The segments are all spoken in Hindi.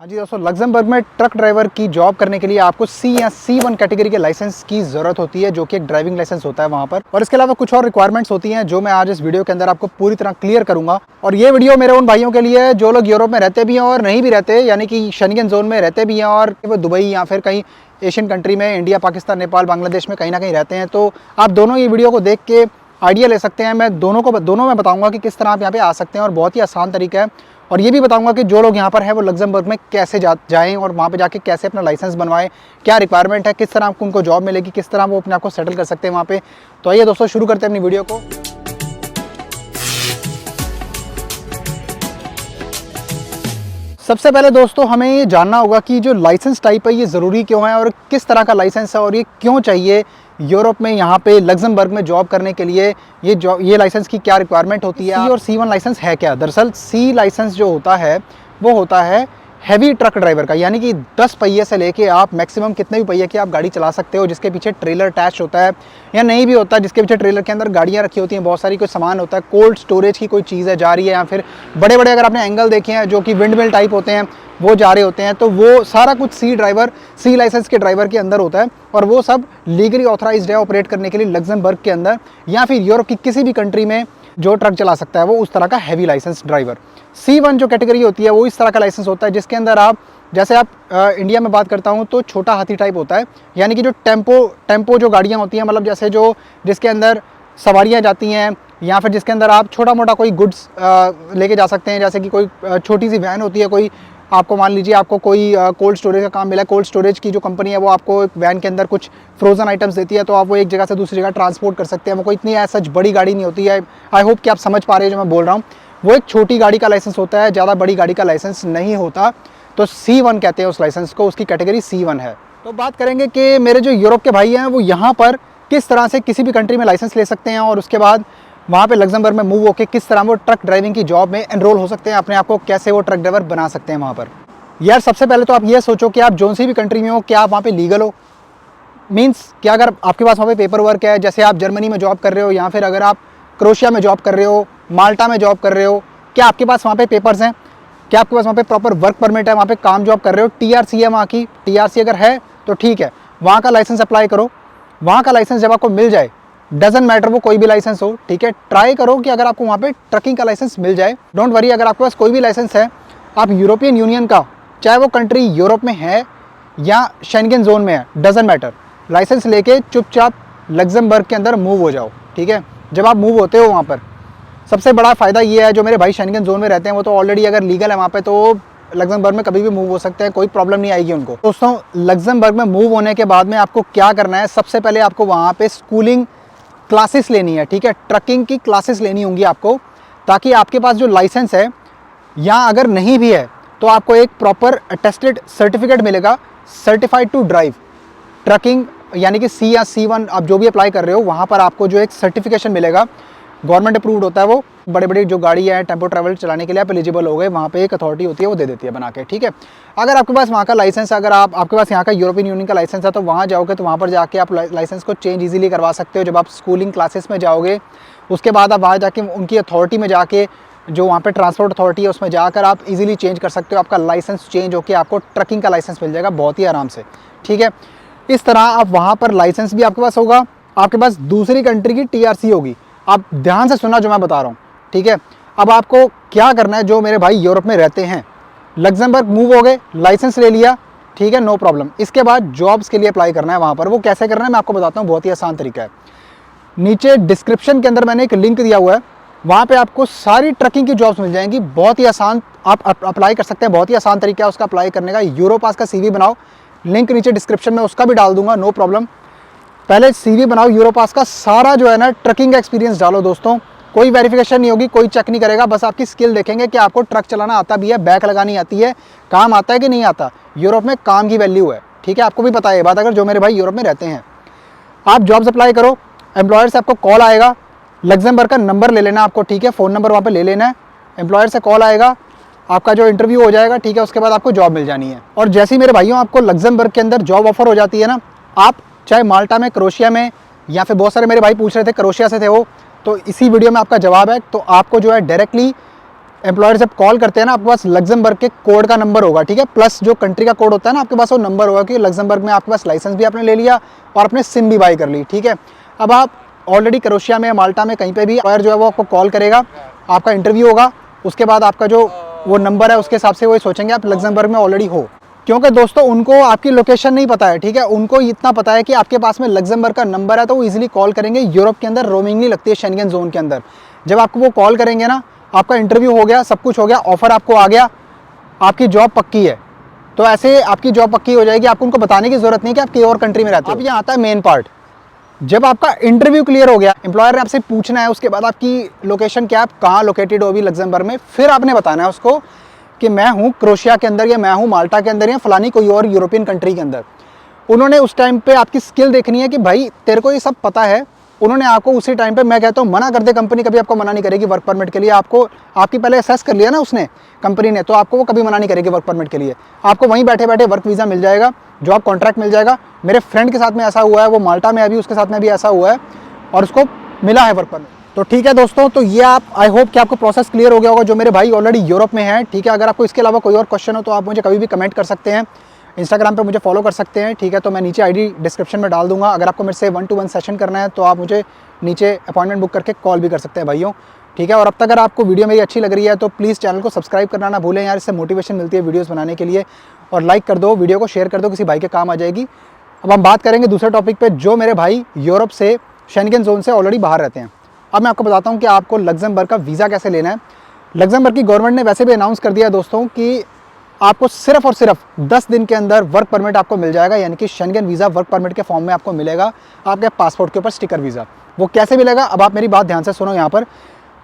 हाँ जी दोस्तों, लग्जमबर्ग में ट्रक ड्राइवर की जॉब करने के लिए आपको सी या C1 कैटेगरी के लाइसेंस की ज़रूरत होती है, जो कि एक ड्राइविंग लाइसेंस होता है वहाँ पर। और इसके अलावा कुछ और रिक्वायरमेंट्स होती हैं जो मैं आज इस वीडियो के अंदर आपको पूरी तरह क्लियर करूंगा। और ये वीडियो मेरे उन भाइयों के लिए है जो लोग यूरोप में रहते भी हैं और नहीं भी रहते, यानी कि शेंगेन जोन में रहते भी हैं और वो दुबई या फिर कहीं एशियन कंट्री में, इंडिया, पाकिस्तान, नेपाल, बांग्लादेश में कहीं ना कहीं रहते हैं। तो आप दोनों ये वीडियो को देख के आइडिया ले सकते हैं। मैं दोनों में बताऊंगा कि किस तरह आप यहाँ पे आ सकते हैं और बहुत ही आसान तरीका है। और ये भी बताऊंगा कि जो लोग यहाँ पर हैं वो लग्जमबर्ग में कैसे जाएं और वहाँ पे जाके कैसे अपना लाइसेंस बनवाएं, क्या रिक्वायरमेंट है, किस तरह आपको उनको जॉब मिलेगी, किस तरह वो अपने आप को सेटल कर सकते हैं वहाँ पे। तो आइए दोस्तों, शुरू करते हैं अपनी वीडियो को। सबसे पहले दोस्तों हमें ये जानना होगा कि जो लाइसेंस टाइप है ये ज़रूरी क्यों है और किस तरह का लाइसेंस है और ये क्यों चाहिए यूरोप में, यहाँ पे लग्जमबर्ग में जॉब करने के लिए। ये लाइसेंस की क्या रिक्वायरमेंट होती है और C1 लाइसेंस है क्या। दरअसल C लाइसेंस जो होता है वो होता है हैवी ट्रक ड्राइवर का, यानी कि 10 पहिए से लेके आप मैक्सिमम कितने भी पहिए की आप गाड़ी चला सकते हो, जिसके पीछे ट्रेलर अटैच होता है या नहीं भी होता, जिसके पीछे ट्रेलर के अंदर गाड़ियाँ रखी होती हैं, बहुत सारी कोई सामान होता है, कोल्ड स्टोरेज की कोई चीज़ है जा रही है, या फिर बड़े बड़े अगर आपने एंगल देखे हैं जो कि विंड मिल टाइप होते हैं वो जा रहे होते हैं, तो वो सारा कुछ C लाइसेंस के ड्राइवर के अंदर होता है। और वो सब लीगली ऑथराइज्ड है ऑपरेट करने के लिए लग्जमबर्ग के अंदर या फिर यूरोप की किसी भी कंट्री में जो ट्रक चला सकता है वो उस तरह का हैवी लाइसेंस ड्राइवर। C1 जो कैटेगरी होती है वो इस तरह का लाइसेंस होता है जिसके अंदर आप, जैसे आप इंडिया में बात करता हूँ तो छोटा हाथी टाइप होता है, यानी कि जो टेम्पो जो गाड़ियाँ होती हैं, मतलब जैसे जिसके अंदर सवारियाँ जाती हैं या फिर जिसके अंदर आप छोटा मोटा कोई गुड्स लेके जा सकते हैं, जैसे कि कोई छोटी सी वैन होती है, कोई आपको मान लीजिए आपको कोई कोल्ड स्टोरेज का काम मिला है, कोल्ड स्टोरेज की जो कंपनी है वो आपको एक वैन के अंदर कुछ फ्रोजन आइटम्स देती है, तो आप वो एक जगह से दूसरी जगह ट्रांसपोर्ट कर सकते हैं। वो कोई इतनी सच बड़ी गाड़ी नहीं होती है। आई होप कि आप समझ पा रहे हैं जो मैं बोल रहा हूँ। वो एक छोटी गाड़ी का लाइसेंस होता है, ज़्यादा बड़ी गाड़ी का लाइसेंस नहीं होता। तो C1 कहते हैं उस लाइसेंस को, उसकी कैटेगरी C1 है। तो बात करेंगे कि मेरे जो यूरोप के भाई हैं वो यहाँ पर किस तरह से किसी भी कंट्री में लाइसेंस ले सकते हैं और उसके बाद वहाँ पे लग्जमबर्ग में मूव होकर किस तरह वो ट्रक ड्राइविंग की जॉब में एनरोल हो सकते हैं, अपने आप को कैसे वो ट्रक ड्राइवर बना सकते हैं वहाँ पर। यार सबसे पहले तो आप ये सोचो कि आप जोन सी भी कंट्री में हो, क्या आप वहाँ पे लीगल हो। मीन्स कि अगर आपके पास वहाँ पे पेपर वर्क है, जैसे आप जर्मनी में जॉब कर रहे हो या फिर अगर आप क्रोशिया में जॉब कर रहे हो, माल्टा में जॉब कर रहे हो, क्या आपके पास वहाँ पे पेपर्स हैं, क्या आपके पास वहाँ पे प्रॉपर वर्क परमिट है, वहाँ पे काम जॉब कर रहे हो, TRC है वहाँ की। TRC अगर है तो ठीक है, वहाँ का लाइसेंस अप्लाई करो। वहाँ का लाइसेंस जब आपको मिल जाए, डजन मैटर वो कोई भी लाइसेंस हो, ठीक है, ट्राई करो कि अगर आपको वहाँ पे ट्रकिंग का लाइसेंस मिल जाए। डोंट वरी, अगर आपके पास कोई भी लाइसेंस है, आप यूरोपियन यूनियन का, चाहे वो कंट्री यूरोप में है या शेंगेन जोन में है, डजन मैटर, लाइसेंस लेके चुपचाप लग्जमबर्ग के अंदर मूव हो जाओ। ठीक है, जब आप मूव होते हो वहाँ पर सबसे बड़ा फ़ायदा ये है, जो मेरे भाई शेंगेन जोन में रहते हैं वो तो ऑलरेडी अगर लीगल है वहाँ पे, तो लग्जमबर्ग में कभी भी मूव हो सकते हैं, कोई प्रॉब्लम नहीं आएगी उनको। दोस्तों, लग्जमबर्ग में मूव होने के बाद में आपको क्या करना है, सबसे पहले आपको वहाँ पे स्कूलिंग क्लासेस लेनी है। ठीक है, ट्रकिंग की क्लासेस लेनी होंगी आपको, ताकि आपके पास जो लाइसेंस है या अगर नहीं भी है तो आपको एक प्रॉपर अटेस्टेड सर्टिफिकेट मिलेगा, सर्टिफाइड टू ड्राइव ट्रकिंग, यानी कि C या C1 आप जो भी अप्लाई कर रहे हो वहाँ पर आपको जो एक सर्टिफिकेशन मिलेगा, गवर्नमेंट अप्रूव्ड होता है वो। बड़े बड़े जो गाड़ी है, टेम्पो ट्रैवल चलाने के लिए आप एलिजिबल हो गए, वहाँ पे एक अथॉरिटी होती है वो दे देती है बना के। ठीक है, अगर आपके पास वहाँ का लाइसेंस, अगर आपके पास यहाँ का यूरोपियन यूनियन का लाइसेंस है तो वहाँ जाओगे तो वहाँ पर जाके आप लाइसेंस को चेंज ईजिली करवा सकते हो। जब आप स्कूलिंग क्लासेस में जाओगे उसके बाद आप वहाँ जाके उनकी अथॉरिटी में जाके, जो वहाँ पे ट्रांसपोर्ट अथॉरिटी है उसमें जाकर आप इजीली चेंज कर सकते हो। आपका लाइसेंस चेंज होकर आपको ट्रकिंग का लाइसेंस मिल जाएगा बहुत ही आराम से। ठीक है, इस तरह आप वहाँ पर लाइसेंस भी आपके पास होगा, आपके पास दूसरी कंट्री की TRC होगी। आप ध्यान से सुना जो मैं बता रहा हूँ। ठीक है, अब आपको क्या करना है, जो मेरे भाई यूरोप में रहते हैं, लग्जमबर्ग मूव हो गए, लाइसेंस ले लिया, ठीक है, नो प्रॉब्लम। इसके बाद जॉब्स के लिए अप्लाई करना है वहाँ पर। वो कैसे करना है मैं आपको बताता हूँ, बहुत ही आसान तरीका है। नीचे डिस्क्रिप्शन के अंदर मैंने एक लिंक दिया हुआ है, वहाँ पे आपको सारी ट्रकिंग की जॉब्स मिल जाएंगी, बहुत ही आसान, आप अप्लाई कर सकते हैं। बहुत ही आसान तरीका है उसका अप्लाई करने का। यूरोपास का CV बनाओ, लिंक नीचे डिस्क्रिप्शन में उसका भी डाल दूंगा, नो प्रॉब्लम। पहले CV बनाओ यूरोपास का, सारा जो है ना ट्रकिंग का एक्सपीरियंस डालो दोस्तों। कोई वेरिफिकेशन नहीं होगी, कोई चेक नहीं करेगा, बस आपकी स्किल देखेंगे कि आपको ट्रक चलाना आता भी है, बैक लगानी आती है, काम आता है कि नहीं आता। यूरोप में काम की वैल्यू है। ठीक है, आपको भी पता है ये बात, अगर जो मेरे भाई यूरोप में रहते हैं। आप जॉब्स अप्लाई करो, एम्प्लॉयर से आपको कॉल आएगा, लग्जमबर्ग का नंबर ले लेना आपको, ठीक है, फ़ोन नंबर वहाँ पे ले लेना है, एम्प्लॉयर से कॉल आएगा, आपका जो इंटरव्यू हो जाएगा, ठीक है, उसके बाद आपको जॉब मिल जानी है। और जैसे ही मेरे भाइयों आपको लग्जमबर्ग के अंदर जॉब ऑफर हो जाती है ना, आप चाहे माल्टा में, क्रोशिया में, या फिर बहुत सारे मेरे भाई पूछ रहे थे क्रोशिया से थे वो, तो इसी वीडियो में आपका जवाब है। तो आपको जो है डायरेक्टली एम्प्लॉयर जब कॉल करते हैं ना, आपके पास लग्जमबर्ग के कोड का नंबर होगा, ठीक है, प्लस जो कंट्री का कोड होता है ना, आपके पास वो नंबर होगा कि लग्जमबर्ग में आपके पास लाइसेंस भी आपने ले लिया और अपने सिम भी बाई कर ली, ठीक है। अब आप ऑलरेडी क्रोशिया में, माल्टा में, कहीं पे भी एम्प्लॉयर जो है वो आपको कॉल करेगा, आपका इंटरव्यू होगा, उसके बाद आपका जो वो नंबर है उसके हिसाब से वो सोचेंगे आप लग्जमबर्ग में ऑलरेडी हो। क्योंकि दोस्तों उनको आपकी लोकेशन नहीं पता है, ठीक है, उनको इतना पता है कि आपके पास में लग्जमबर्ग का नंबर है, तो वो इजीली कॉल करेंगे। यूरोप के अंदर रोमिंग नहीं लगती है शेंगेन जोन के अंदर। जब आपको वो कॉल करेंगे ना, आपका इंटरव्यू हो गया, सब कुछ हो गया, ऑफर आपको आ गया, आपकी जॉब पक्की है, तो ऐसे आपकी जॉब पक्की हो जाएगी। आपको उनको बताने की जरूरत नहीं कि आप कहीं और कंट्री में रहते हो। अब यहाँ आता है मेन पार्ट, जब आपका इंटरव्यू क्लियर हो गया, एम्प्लॉयर ने आपसे पूछना है उसके बाद आपकी लोकेशन क्या, आप कहाँ लोकेटेड हो अभी लग्जमबर्ग में, फिर आपने बताना है उसको कि मैं हूँ क्रोशिया के अंदर, या मैं हूँ माल्टा के अंदर, या फलानी कोई और यूरोपियन कंट्री के अंदर। उन्होंने उस टाइम पे आपकी स्किल देखनी है कि भाई तेरे को ये सब पता है। उन्होंने आपको उसी टाइम पे, मैं कहता हूँ मना कर दे कंपनी, कभी आपको मना नहीं करेगी वर्क परमिट के लिए। आपको आपकी पहले असेस कर लिया ना उसने, कंपनी ने, तो आपको वो कभी मना नहीं करेगी वर्क परमिट के लिए। आपको वहीं बैठे बैठे वर्क वीज़ा मिल जाएगा, जॉब कॉन्ट्रैक्ट मिल जाएगा। मेरे फ्रेंड के साथ में ऐसा हुआ है, वो माल्टा में अभी, उसके साथ में भी ऐसा हुआ है और उसको मिला है वर्क परमिट। तो ठीक है दोस्तों, तो ये आप, आई होप कि आपको प्रोसेस क्लियर हो गया होगा जो मेरे भाई ऑलरेडी यूरोप में है, ठीक है। अगर आपको इसके अलावा कोई और क्वेश्चन हो तो आप मुझे कभी भी कमेंट कर सकते हैं, इंस्टाग्राम पे मुझे फॉलो कर सकते हैं, ठीक है। तो मैं नीचे आईडी डिस्क्रिप्शन में डाल दूंगा। अगर आपको मेरे से 1-to-1 सेशन करना है तो आप मुझे नीचे अपॉइंटमेंट बुक करके कॉल भी कर सकते हैं भाइयों, ठीक है। और अब तक अगर आपको वीडियो मेरी अच्छी लग रही है तो प्लीज़ चैनल को सब्सक्राइब करना ना भूलें यार, इससे मोटिवेशन मिलती है वीडियोज़ बनाने के लिए। और लाइक कर दो, वीडियो को शेयर कर दो, किसी भाई के काम आ जाएगी। अब हम बात करेंगे दूसरे टॉपिक पे, जो मेरे भाई यूरोप से, शेंगेन जोन से ऑलरेडी बाहर रहते हैं। अब मैं आपको बताता हूँ कि आपको लग्जमबर्ग का वीज़ा कैसे लेना है। लग्जमबर्ग की गवर्नमेंट ने वैसे भी अनाउंस कर दिया है दोस्तों कि आपको सिर्फ और सिर्फ 10 दिन के अंदर वर्क परमिट आपको मिल जाएगा, यानी कि शेंगेन वीज़ा वर्क परमिट के फॉर्म में आपको मिलेगा, आपके पासपोर्ट के ऊपर स्टिकर वीज़ा। वो कैसे मिलेगा, अब आप मेरी बात ध्यान से सुनो। यहाँ पर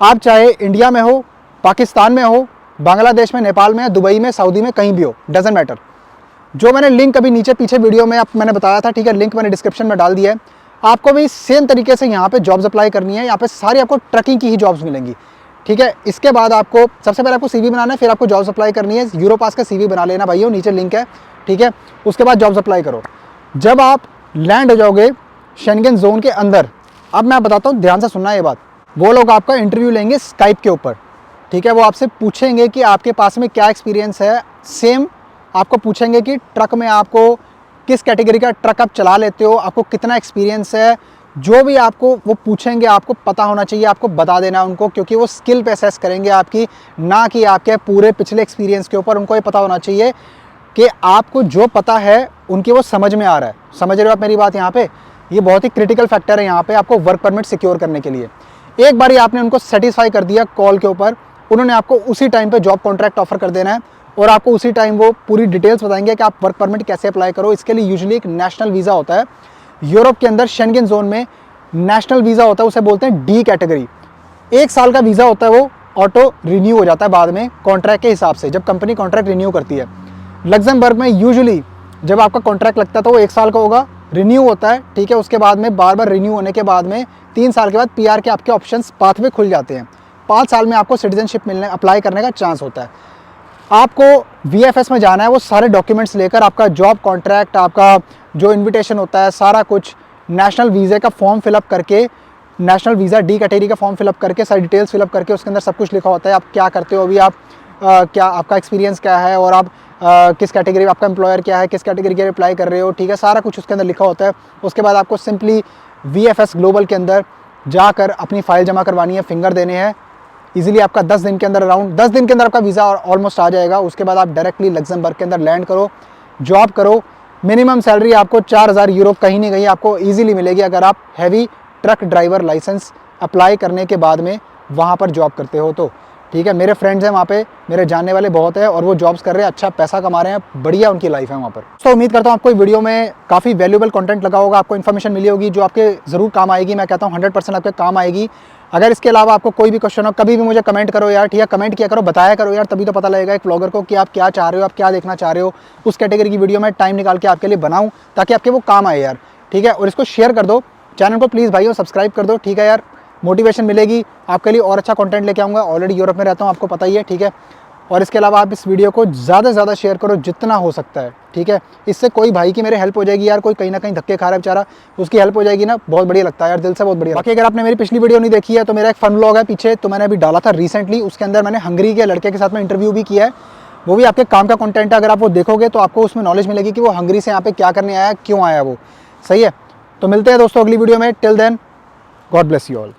आप चाहे इंडिया में हो, पाकिस्तान में हो, बांग्लादेश में, नेपाल में, दुबई में, सऊदी में, कहीं भी हो, डजेंट मैटर। जो मैंने लिंक अभी नीचे पीछे वीडियो में मैंने बताया था, ठीक है, लिंक मैंने डिस्क्रिप्शन में डाल दिया है। आपको भी सेम तरीके से यहाँ पे जॉब्स अप्लाई करनी है। यहाँ पे सारी आपको ट्रकिंग की ही जॉब्स मिलेंगी, ठीक है। इसके बाद आपको सबसे पहले आपको सीवी बनाना है, फिर आपको जॉब्स अप्लाई करनी है। यूरोपास का सीवी बना लेना भाइयों, नीचे लिंक है, ठीक है। उसके बाद जॉब्स अप्लाई करो। जब आप लैंड हो जाओगे शेंगेन जोन के अंदर, अब मैं बताता हूँ, ध्यान से सुनना ये बात, वो लोग आपका इंटरव्यू लेंगे स्काइप के ऊपर, ठीक है। वो आपसे पूछेंगे कि आपके पास में क्या एक्सपीरियंस है। सेम आपको पूछेंगे कि ट्रक में आपको किस कैटेगरी का ट्रक आप चला लेते हो, आपको कितना एक्सपीरियंस है। जो भी आपको वो पूछेंगे आपको पता होना चाहिए, आपको बता देना उनको, क्योंकि वो स्किल पे असेस करेंगे आपकी, ना कि आपके पूरे पिछले एक्सपीरियंस के ऊपर। उनको ये पता होना चाहिए कि आपको जो पता है उनकी वो समझ में आ रहा है। समझ रहे हो आप मेरी बात? यहाँ पे ये बहुत ही क्रिटिकल फैक्टर है यहाँ पे आपको वर्क परमिट सिक्योर करने के लिए। एक बार आपने उनको सेटिस्फाई कर दिया कॉल के ऊपर, उन्होंने आपको उसी टाइम पे जॉब कॉन्ट्रैक्ट ऑफर कर देना है और आपको उसी टाइम वो पूरी डिटेल्स बताएंगे कि आप वर्क परमिट कैसे अप्लाई करो। इसके लिए यूजुअली एक नेशनल वीज़ा होता है यूरोप के अंदर, शेंगेन जोन में नेशनल वीज़ा होता है, उसे बोलते हैं डी कैटेगरी। 1 साल का वीज़ा होता है, वो ऑटो रिन्यू हो जाता है बाद में कॉन्ट्रैक्ट के हिसाब से, जब कंपनी कॉन्ट्रैक्ट रिन्यू करती है। लग्जमबर्ग में यूजुअली जब आपका कॉन्ट्रैक्ट लगता है तो वो 1 साल का होगा, रिन्यू होता है, ठीक है। उसके बाद में बार बार रिन्यू होने के बाद में 3 साल के बाद पीआर के आपके ऑप्शंस पाथवे खुल जाते हैं। 5 साल में आपको सिटीजनशिप मिलने, अप्लाई करने का चांस होता है। आपको वीएफएस में जाना है, वो सारे डॉक्यूमेंट्स लेकर, आपका जॉब कॉन्ट्रैक्ट, आपका जो इनविटेशन होता है, सारा कुछ, नेशनल वीज़े का फॉर्म फिलअप करके, नेशनल वीज़ा डी कैटेगरी का फॉर्म फिलअप करके, सारी डिटेल्स फिलअप करके, उसके अंदर सब कुछ लिखा होता है। आप क्या करते हो अभी, आप क्या आपका एक्सपीरियंस क्या है, और आप किस कैटेगरी, आपका एम्प्लॉयर क्या है, किस कैटेगरी के अप्लाई कर रहे हो, ठीक है, सारा कुछ उसके अंदर लिखा होता है। उसके बाद आपको सिंपली वीएफएस ग्लोबल के अंदर जाकर अपनी फ़ाइल जमा करवानी है, फिंगर देने हैं। इजीली आपका 10 दिन के अंदर, अराउंड 10 दिन के अंदर आपका वीज़ा ऑलमोस्ट आ जाएगा। उसके बाद आप डायरेक्टली लग्जमबर्ग के अंदर लैंड करो, जॉब करो। मिनिमम सैलरी आपको 4000 यूरो कहीं नहीं कहीं आपको इजीली मिलेगी अगर आप heavy truck driver licence apply करने के बाद में वहाँ पर जॉब करते हो तो, ठीक है। मेरे फ्रेंड्स हैं वहाँ पे, मेरे जानने वाले बहुत हैं और वो जॉब्स कर रहे हैं, अच्छा पैसा कमा रहे हैं, बढ़िया उनकी लाइफ है वहाँ पर। तो उम्मीद करता हूँ आपको वीडियो में काफ़ी वैल्यूएबल कंटेंट लगा होगा, आपको इन्फॉर्मेशन मिली होगी जो आपके ज़रूर काम आएगी। मैं कहता हूँ 100% आपके काम आएगी। अगर इसके अलावा आपको कोई भी क्वेश्चन हो, कभी भी मुझे कमेंट करो यार, ठीक है, कमेंट किया करो, बताया करो यार, तभी तो पता लगेगा एक ब्लॉगर को कि आप क्या चाह रहे हो, आप क्या देखना चाह रहे हो। उस कैटेगरी की वीडियो में टाइम निकाल के आपके लिए बनाऊँ ताकि आपके वो काम आए यार, ठीक है। और इसको शेयर कर दो, चैनल को प्लीज़ भाइयों सब्सक्राइब कर दो, ठीक है यार, मोटिवेशन मिलेगी आपके लिए और अच्छा कंटेंट लेके आऊँगा। ऑलरेडी यूरोप में रहता हूँ, आपको पता ही है, ठीक है। और इसके अलावा आप इस वीडियो को ज़्यादा से ज़्यादा शेयर करो जितना हो सकता है। ठीक है, इससे कोई भाई की मेरे हेल्प हो जाएगी यार, कोई कहीं ना कहीं धक्के खा रहा है बेचारा, उसकी हेल्प हो जाएगी ना, बहुत बढ़िया लगता है यार, दिल से बहुत बढ़िया। बाकी अगर आपने मेरी पिछली वीडियो नहीं देखी है तो मेरा एक फन व्लॉग है पीछे, तो मैंने अभी डाला था रिसेंटली, उसके अंदर मैंने हंगरी के लड़के के साथ में इंटरव्यू भी किया है, वो भी आपके काम का कंटेंट है। अगर आप वो देखोगे तो आपको उसमें नॉलेज मिलेगी कि वो हंगरी से यहाँ पे क्या करने आया, क्यों आया वो। सही है, तो मिलते हैं दोस्तों अगली वीडियो में। Till then, God bless you all.